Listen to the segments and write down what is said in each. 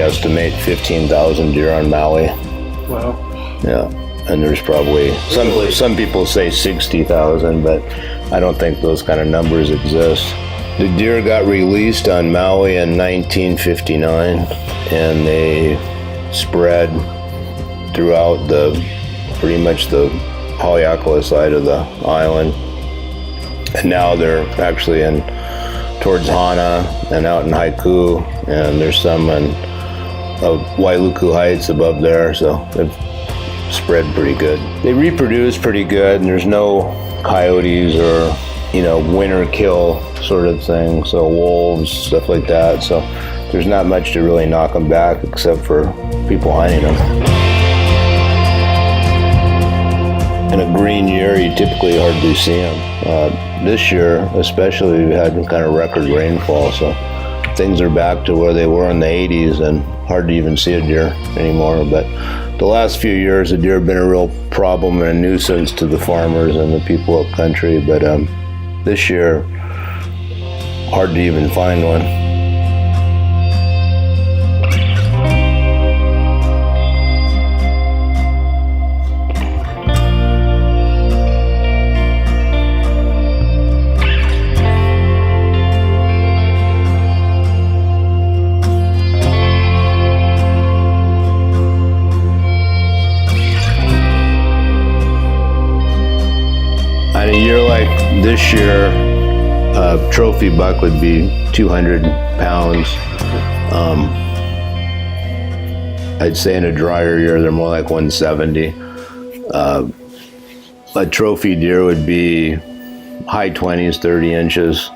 estimate 15,000 deer on Maui. Wow. Yeah, and there's probably some people say 60,000, but I don't think those kind of numbers exist. The deer got released on Maui in 1959, and they spread throughout pretty much the Haleakala side of the island. And now they're actually towards Hana and out in Haiku, and there's some in Wailuku Heights above there, so they've spread pretty good. They reproduce pretty good, and there's no coyotes or, winter kill sort of thing, so wolves, stuff like that, so there's not much to really knock them back except for people hunting them. In a green year, you typically hardly see them. This year, especially, we had kind of record rainfall, so things are back to where they were in the 80s and hard to even see a deer anymore. But the last few years, the deer have been a real problem and a nuisance to the farmers and the people up country. But this year, hard to even find one. On a year like this year, a trophy buck would be 200 pounds. I'd say in a drier year, they're more like 170. A trophy deer would be high 20s, 30 inches,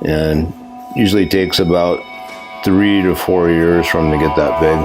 and usually takes about 3 to 4 years for them to get that big.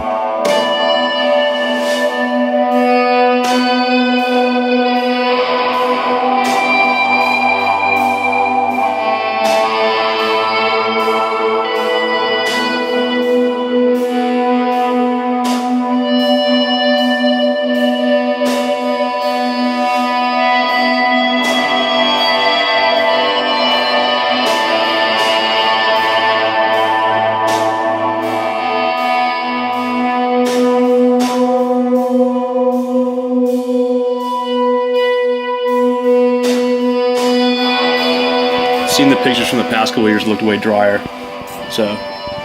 Seeing the pictures from the past couple years, looked way drier. So,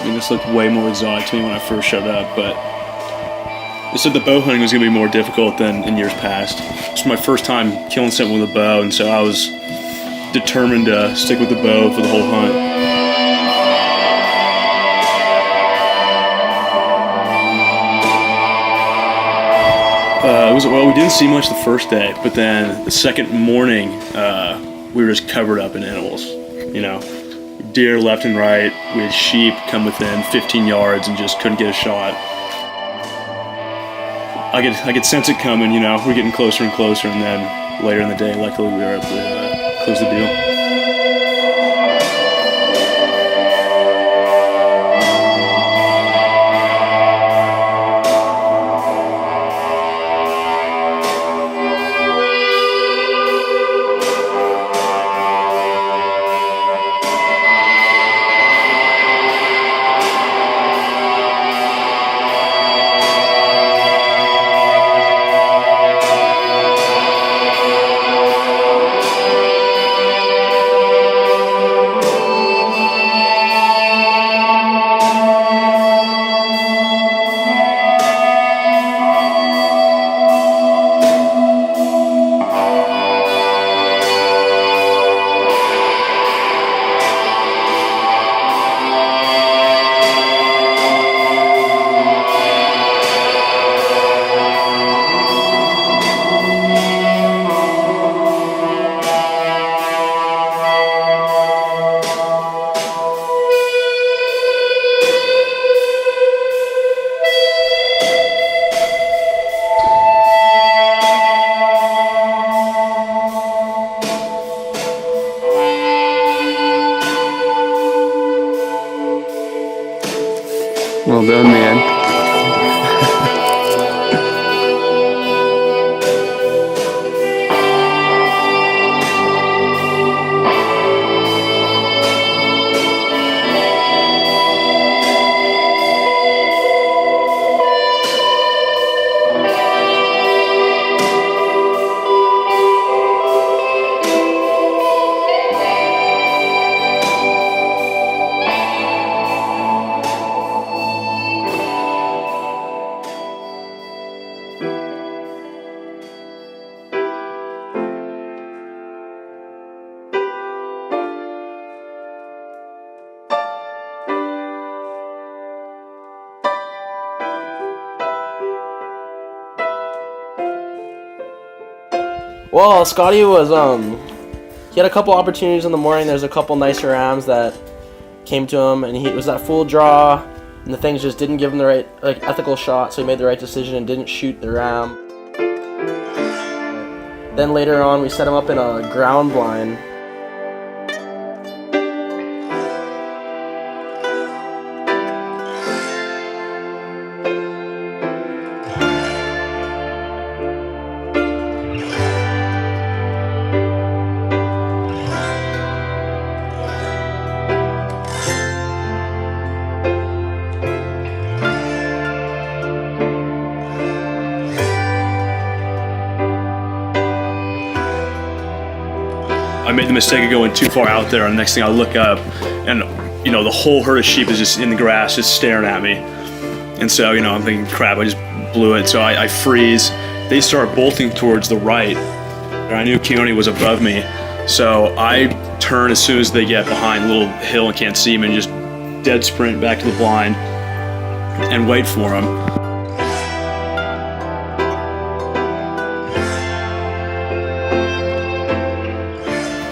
this looked way more exotic to me when I first showed up, but they said the bow hunting was going to be more difficult than in years past. It's my first time killing something with a bow, and so I was determined to stick with the bow for the whole hunt. We didn't see much the first day, but then the second morning, we were just covered up in animals. Deer left and right. We had sheep come within 15 yards and just couldn't get a shot. I could sense it coming. We're getting closer and closer, and then later in the day, luckily we were able to close the deal. Well done, man. Well, Scotty was he had a couple opportunities in the morning. There's a couple nicer rams that came to him, and he was that full draw, and the things just didn't give him the right ethical shot. So he made the right decision and didn't shoot the ram. Then later on, we set him up in a ground blind. I made the mistake of going too far out there, and the next thing I look up, and the whole herd of sheep is just in the grass, just staring at me. And so, I'm thinking, crap, I just blew it. So I freeze. They start bolting towards the right, and I knew Keone was above me. So I turn as soon as they get behind a little hill and can't see him, and just dead sprint back to the blind and wait for him.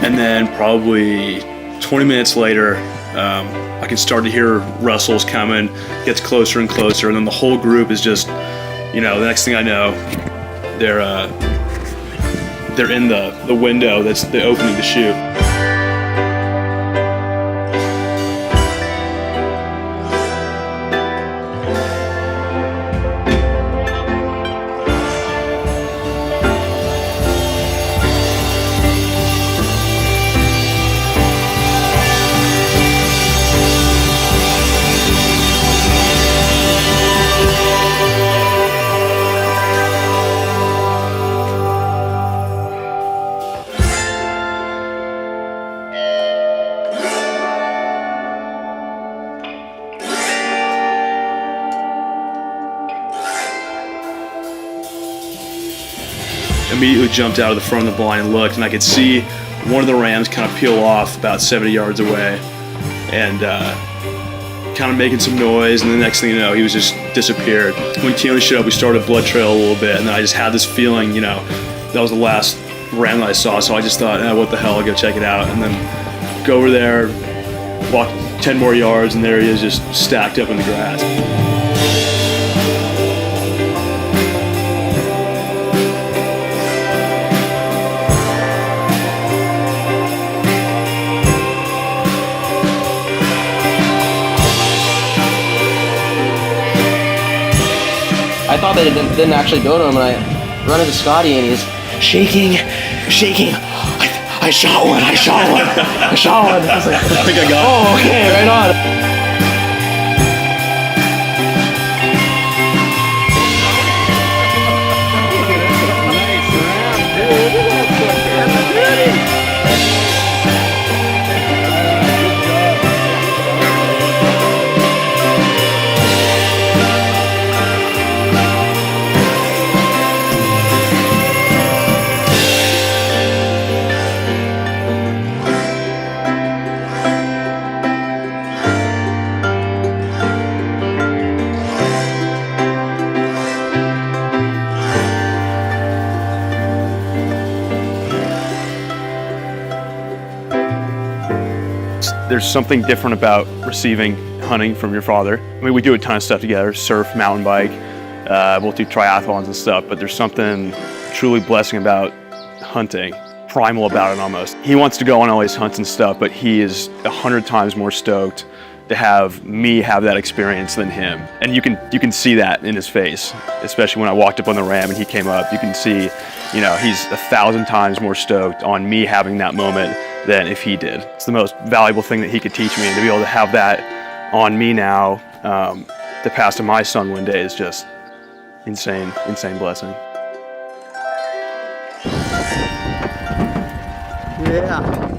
And then probably 20 minutes later, I can start to hear rustles coming, gets closer and closer, and then the whole group is just, the next thing I know, they're in the window that's the opening to shoot. Immediately jumped out of the front of the blind and looked, and I could see one of the rams kind of peel off about 70 yards away and kind of making some noise, and the next thing you know, he was just disappeared. When Keone showed up, we started a blood trail a little bit, and then I just had this feeling, that was the last ram that I saw, so I just thought, what the hell, I'll go check it out, and then go over there, walk 10 more yards, and there he is, just stacked up in the grass. I thought they didn't actually go to him, and I run into Scotty, and he's shaking. I shot one. I was like, I think I got it. Oh, okay, right on. There's something different about receiving hunting from your father. I mean, we do a ton of stuff together, surf, mountain bike, we'll do triathlons and stuff, but there's something truly blessing about hunting, primal about it almost. He wants to go on all these hunts and stuff, but he is 100 times more stoked to have me have that experience than him. And you can see that in his face, especially when I walked up on the ram and he came up. You can see, he's 1,000 times more stoked on me having that moment than if he did. It's the most valuable thing that he could teach me, and to be able to have that on me now to pass to my son one day is just insane blessing. Yeah.